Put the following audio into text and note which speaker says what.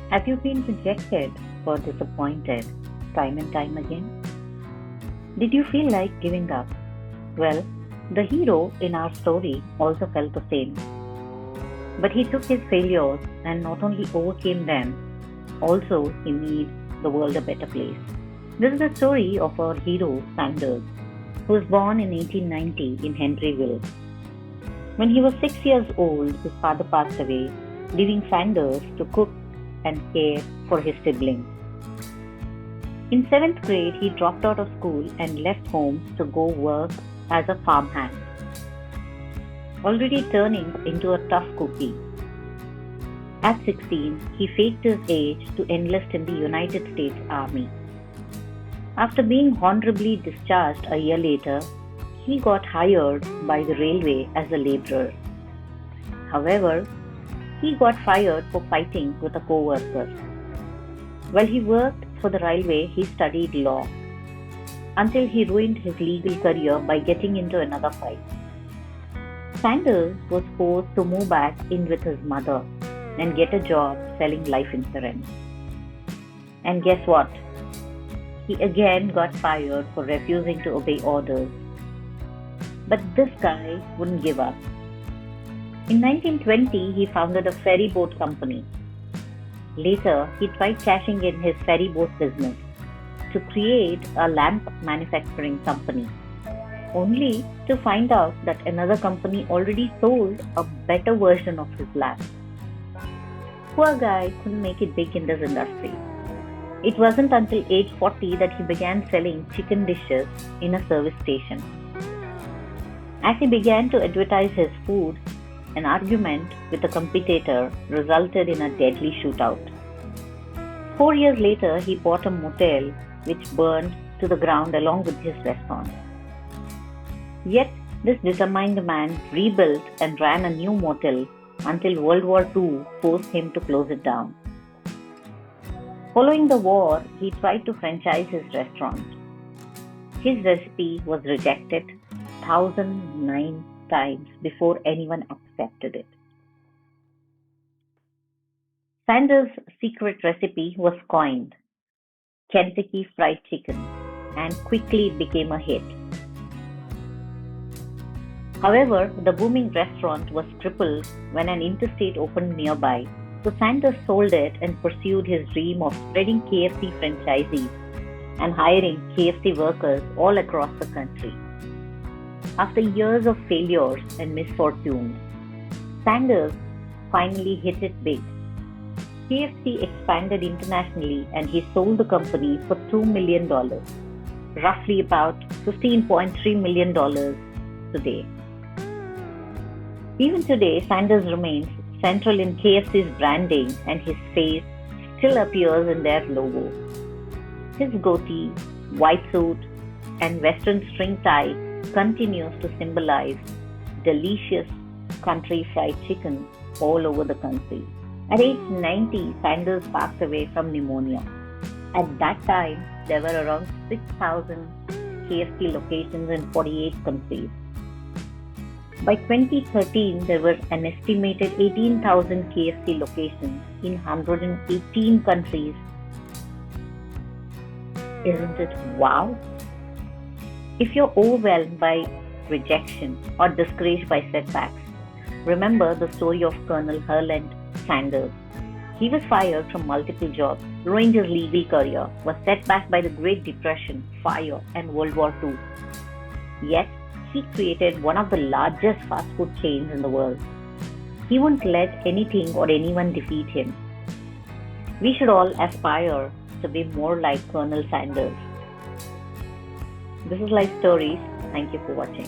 Speaker 1: Have you been rejected or disappointed time and time again? Did you feel like giving up? Well, the hero in our story also felt the same. But he took his failures and not only overcame them, also he made the world a better place. This is the story of our hero Sanders, who was born in 1890 in Henryville. When he was 6 years old, his father passed away, leaving Sanders to cook and care for his siblings. In seventh grade, he dropped out of school and left home to go work as a farmhand, already turning into a tough cookie. At 16, he faked his age to enlist in the United States Army. After being honorably discharged a year later, he got hired by the railway as a laborer. However, he got fired for fighting with a co-worker. While he worked for the railway, he studied law until he ruined his legal career by getting into another fight. Sanders was forced to move back in with his mother and get a job selling life insurance. And guess what? He again got fired for refusing to obey orders. But this guy wouldn't give up. In 1920, he founded a ferry boat company. Later, he tried cashing in his ferry boat business to create a lamp manufacturing company, only to find out that another company already sold a better version of his lamp. Poor guy couldn't make it big in this industry. It wasn't until age 40 that he began selling chicken dishes in a service station. As he began to advertise his food, an argument with a competitor resulted in a deadly shootout. 4 years later, he bought a motel which burned to the ground along with his restaurant. Yet, this determined man rebuilt and ran a new motel until World War II forced him to close it down. Following the war, he tried to franchise his restaurant. His recipe was rejected 1,009 times before anyone accepted it. Sanders' secret recipe was coined Kentucky Fried Chicken and quickly became a hit. However, the booming restaurant was crippled when an interstate opened nearby, so Sanders sold it and pursued his dream of spreading KFC franchisees and hiring KFC workers all across the country. After years of failures and misfortunes, Sanders finally hit it big. KFC expanded internationally and he sold the company for $2 million, roughly about $15.3 million today. Even today, Sanders remains central in KFC's branding and his face still appears in their logo. His goatee, white suit, and western string tie continues to symbolize delicious country fried chicken all over the country. At age 90, Sanders passed away from pneumonia. At that time, there were around 6,000 KFC locations in 48 countries. By 2013, there were an estimated 18,000 KFC locations in 118 countries. Isn't it wow? If you're overwhelmed by rejection or discouraged by setbacks, remember the story of Colonel Herland Sanders. He was fired from multiple jobs, ruined his legal career, was set back by the Great Depression, fire, and World War II. Yet, he created one of the largest fast food chains in the world. He wouldn't let anything or anyone defeat him. We should all aspire to be more like Colonel Sanders. This is Life Stories. Thank you for watching.